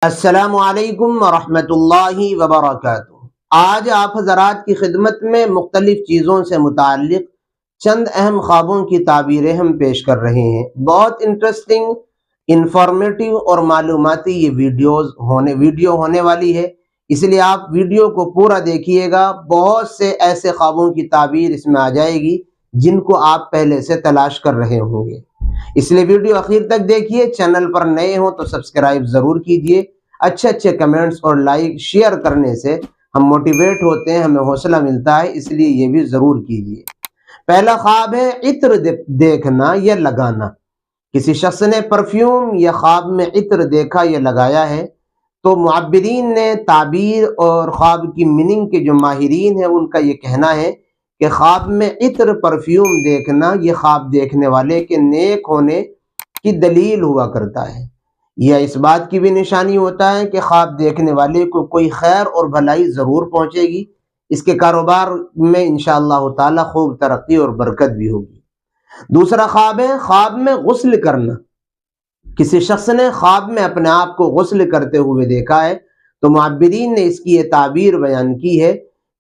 السلام علیکم ورحمۃ اللہ وبرکاتہ۔ آج آپ حضرات کی خدمت میں مختلف چیزوں سے متعلق چند اہم خوابوں کی تعبیریں ہم پیش کر رہے ہیں۔ بہت انٹرسٹنگ، انفارمیٹیو اور معلوماتی یہ ویڈیو ہونے والی ہے، اس لیے آپ ویڈیو کو پورا دیکھیے گا۔ بہت سے ایسے خوابوں کی تعبیر اس میں آ جائے گی جن کو آپ پہلے سے تلاش کر رہے ہوں گے، اس لیے ویڈیو آخر تک دیکھیے۔ چینل پر نئے ہوں تو سبسکرائب ضرور کیجیے۔ اچھے کمنٹس اور لائک شیئر کرنے سے ہم موٹیویٹ ہوتے ہیں، ہمیں حوصلہ ملتا ہے، اس لیے یہ بھی ضرور کیجیے۔ پہلا خواب ہے عطر دیکھنا یا لگانا۔ کسی شخص نے پرفیوم یا خواب میں عطر دیکھا یا لگایا ہے تو معبرین نے تعبیر اور خواب کی میننگ کے جو ماہرین ہیں ان کا یہ کہنا ہے کہ خواب میں عطر پرفیوم دیکھنا یہ خواب دیکھنے والے کے نیک ہونے کی دلیل ہوا کرتا ہے، یا اس بات کی بھی نشانی ہوتا ہے کہ خواب دیکھنے والے کو کوئی خیر اور بھلائی ضرور پہنچے گی، اس کے کاروبار میں انشاءاللہ تعالی خوب ترقی اور برکت بھی ہوگی۔ دوسرا خواب ہے خواب میں غسل کرنا۔ کسی شخص نے خواب میں اپنے آپ کو غسل کرتے ہوئے دیکھا ہے تو معبرین نے اس کی یہ تعبیر بیان کی ہے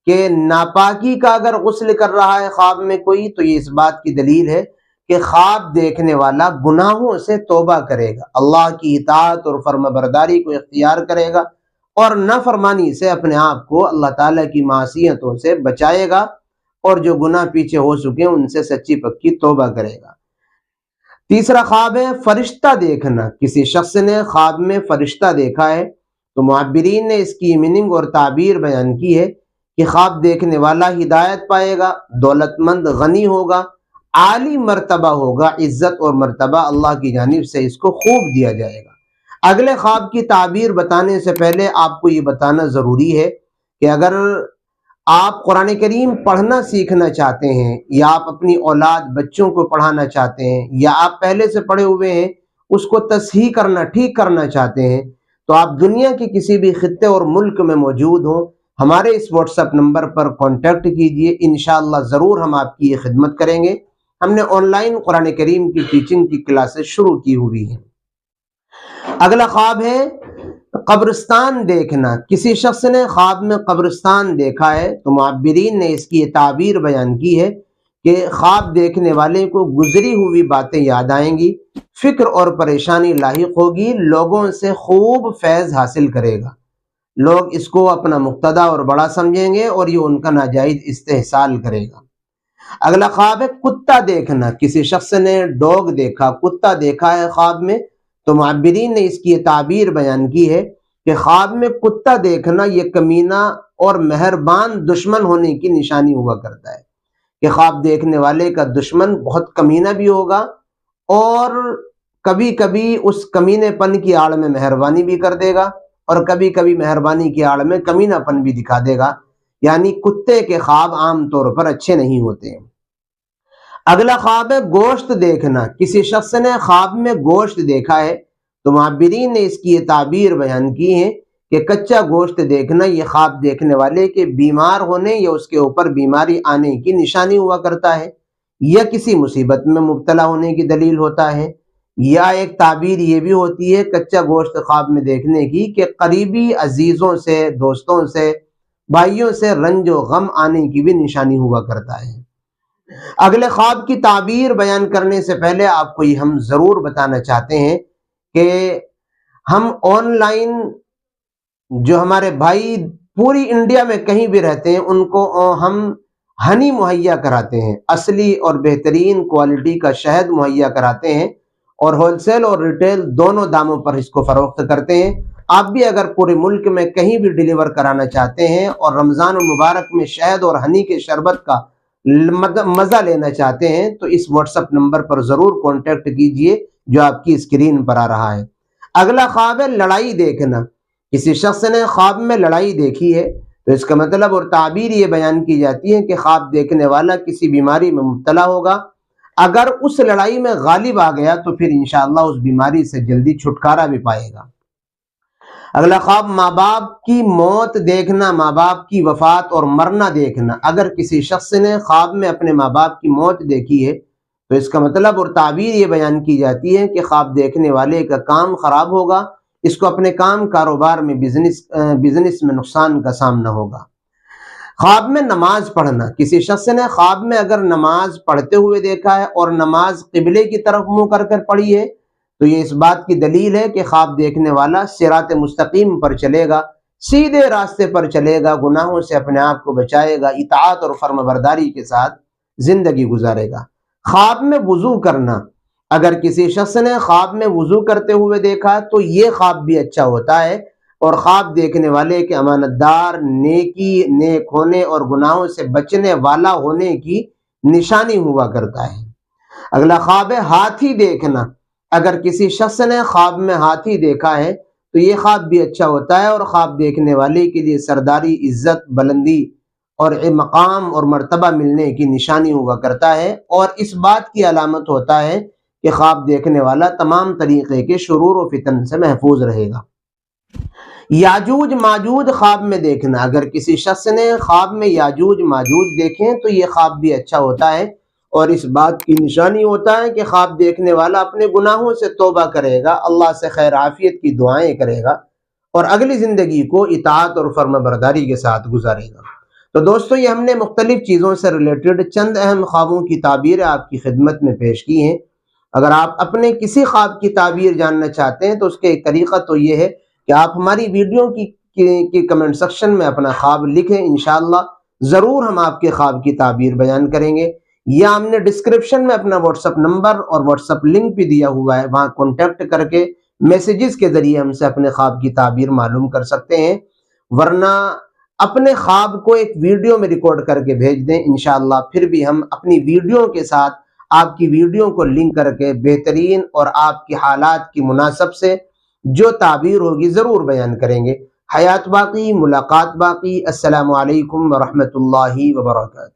کہ ناپاکی کا اگر غسل کر رہا ہے خواب میں کوئی تو یہ اس بات کی دلیل ہے کہ خواب دیکھنے والا گناہوں سے توبہ کرے گا، اللہ کی اطاعت اور فرما برداری کو اختیار کرے گا اور نافرمانی سے اپنے آپ کو اللہ تعالیٰ کی معصیتوں سے بچائے گا، اور جو گناہ پیچھے ہو چکے ہیں ان سے سچی پکی توبہ کرے گا۔ تیسرا خواب ہے فرشتہ دیکھنا۔ کسی شخص نے خواب میں فرشتہ دیکھا ہے تو معبرین نے اس کی میننگ اور تعبیر بیان کی ہے کہ خواب دیکھنے والا ہدایت پائے گا، دولت مند، غنی ہوگا، عالی مرتبہ ہوگا، عزت اور مرتبہ اللہ کی جانب سے اس کو خوب دیا جائے گا۔ اگلے خواب کی تعبیر بتانے سے پہلے آپ کو یہ بتانا ضروری ہے کہ اگر آپ قرآن کریم پڑھنا سیکھنا چاہتے ہیں یا آپ اپنی اولاد بچوں کو پڑھانا چاہتے ہیں یا آپ پہلے سے پڑھے ہوئے ہیں اس کو تصحیح کرنا، ٹھیک کرنا چاہتے ہیں، تو آپ دنیا کے کسی بھی خطے اور ملک میں موجود ہوں، ہمارے اس واٹس ایپ نمبر پر کانٹیکٹ کیجئے، انشاءاللہ ضرور ہم آپ کی یہ خدمت کریں گے۔ ہم نے آن لائن قرآن کریم کی ٹیچنگ کی کلاسز شروع کی ہوئی ہیں۔ اگلا خواب ہے قبرستان دیکھنا۔ کسی شخص نے خواب میں قبرستان دیکھا ہے تو معبرین نے اس کی یہ تعبیر بیان کی ہے کہ خواب دیکھنے والے کو گزری ہوئی باتیں یاد آئیں گی، فکر اور پریشانی لاحق ہوگی، لوگوں سے خوب فیض حاصل کرے گا، لوگ اس کو اپنا مقتدی اور بڑا سمجھیں گے اور یہ ان کا ناجائز استحصال کرے گا۔ اگلا خواب ہے کتا دیکھنا۔ کسی شخص نے ڈاگ دیکھا، کتا دیکھا ہے خواب میں تو معبرین نے اس کی یہ تعبیر بیان کی ہے کہ خواب میں کتا دیکھنا یہ کمینہ اور مہربان دشمن ہونے کی نشانی ہوا کرتا ہے، کہ خواب دیکھنے والے کا دشمن بہت کمینہ بھی ہوگا اور کبھی کبھی اس کمینے پن کی آڑ میں مہربانی بھی کر دے گا اور کبھی کبھی مہربانی کی آڑ میں کمینہ پن بھی دکھا دے گا، یعنی کتے کے خواب عام طور پر اچھے نہیں ہوتے ہیں۔ اگلا خواب ہے گوشت دیکھنا۔ کسی شخص نے خواب میں گوشت دیکھا ہے تو معبرین نے اس کی یہ تعبیر بیان کی ہے کہ کچا گوشت دیکھنا یہ خواب دیکھنے والے کے بیمار ہونے یا اس کے اوپر بیماری آنے کی نشانی ہوا کرتا ہے، یا کسی مصیبت میں مبتلا ہونے کی دلیل ہوتا ہے، یا ایک تعبیر یہ بھی ہوتی ہے کچا گوشت خواب میں دیکھنے کی کہ قریبی عزیزوں سے، دوستوں سے، بھائیوں سے رنج و غم آنے کی بھی نشانی ہوا کرتا ہے۔ اگلے خواب کی تعبیر بیان کرنے سے پہلے آپ کو یہ ہم ضرور بتانا چاہتے ہیں کہ ہم آن لائن جو ہمارے بھائی پوری انڈیا میں کہیں بھی رہتے ہیں ان کو ہم ہنی مہیا کراتے ہیں، اصلی اور بہترین کوالٹی کا شہد مہیا کراتے ہیں اور ہول سیل اور ریٹیل دونوں داموں پر اس کو فروخت کرتے ہیں۔ آپ بھی اگر پورے ملک میں کہیں بھی ڈیلیور کرانا چاہتے ہیں اور رمضان المبارک میں شہد اور ہنی کے شربت کا مزہ لینا چاہتے ہیں تو اس واٹس ایپ نمبر پر ضرور کانٹیکٹ کیجئے جو آپ کی اسکرین پر آ رہا ہے۔ اگلا خواب ہے لڑائی دیکھنا۔ کسی شخص نے خواب میں لڑائی دیکھی ہے تو اس کا مطلب اور تعبیر یہ بیان کی جاتی ہے کہ خواب دیکھنے والا کسی بیماری میں مبتلا ہوگا، اگر اس لڑائی میں غالب آ گیا تو پھر انشاءاللہ اس بیماری سے جلدی چھٹکارا بھی پائے گا۔ اگلا خواب ماں باپ کی موت دیکھنا، ماں باپ کی وفات اور مرنا دیکھنا۔ اگر کسی شخص نے خواب میں اپنے ماں باپ کی موت دیکھی ہے تو اس کا مطلب اور تعبیر یہ بیان کی جاتی ہے کہ خواب دیکھنے والے کا کام خراب ہوگا، اس کو اپنے کام کاروبار میں بزنس میں نقصان کا سامنا ہوگا۔ خواب میں نماز پڑھنا، کسی شخص نے خواب میں اگر نماز پڑھتے ہوئے دیکھا ہے اور نماز قبلے کی طرف منہ کر کر پڑھی ہے تو یہ اس بات کی دلیل ہے کہ خواب دیکھنے والا صراط مستقیم پر چلے گا، سیدھے راستے پر چلے گا، گناہوں سے اپنے آپ کو بچائے گا، اطاعت اور فرما برداری کے ساتھ زندگی گزارے گا۔ خواب میں وضو کرنا، اگر کسی شخص نے خواب میں وضو کرتے ہوئے دیکھا تو یہ خواب بھی اچھا ہوتا ہے، اور خواب دیکھنے والے کے امانت دار، نیک ہونے اور گناہوں سے بچنے والا ہونے کی نشانی ہوا کرتا ہے۔ اگلا خواب ہے ہاتھی دیکھنا، اگر کسی شخص نے خواب میں ہاتھی دیکھا ہے تو یہ خواب بھی اچھا ہوتا ہے، اور خواب دیکھنے والے کے لیے سرداری، عزت، بلندی اور مقام اور مرتبہ ملنے کی نشانی ہوا کرتا ہے، اور اس بات کی علامت ہوتا ہے کہ خواب دیکھنے والا تمام طریقے کے شرور و فتن سے محفوظ رہے گا۔ یاجوج ماجوج خواب میں دیکھنا، اگر کسی شخص نے خواب میں یاجوج ماجوج دیکھیں تو یہ خواب بھی اچھا ہوتا ہے، اور اس بات کی نشانی ہوتا ہے کہ خواب دیکھنے والا اپنے گناہوں سے توبہ کرے گا، اللہ سے خیر عافیت کی دعائیں کرے گا، اور اگلی زندگی کو اطاعت اور فرما برداری کے ساتھ گزارے گا۔ تو دوستو، یہ ہم نے مختلف چیزوں سے ریلیٹڈ چند اہم خوابوں کی تعبیریں آپ کی خدمت میں پیش کی ہیں۔ اگر آپ اپنے کسی خواب کی تعبیر جاننا چاہتے ہیں تو اس کا ایک طریقہ تو یہ ہے کہ آپ ہماری ویڈیو کی کمنٹ سیکشن میں اپنا خواب لکھیں، انشاءاللہ ضرور ہم آپ کے خواب کی تعبیر بیان کریں گے، یا ہم نے ڈسکرپشن میں اپنا واٹس ایپ نمبر اور واٹس ایپ لنک بھی دیا ہوا ہے، وہاں کانٹیکٹ کر کے میسیجز کے ذریعے ہم سے اپنے خواب کی تعبیر معلوم کر سکتے ہیں، ورنہ اپنے خواب کو ایک ویڈیو میں ریکارڈ کر کے بھیج دیں، انشاءاللہ پھر بھی ہم اپنی ویڈیو کے ساتھ آپ کی ویڈیو کو لنک کر کے بہترین اور آپ کی حالات کی مناسب سے جو تعبیر ہوگی ضرور بیان کریں گے۔ حیات باقی، ملاقات باقی۔ السلام علیکم ورحمۃ اللہ وبرکاتہ۔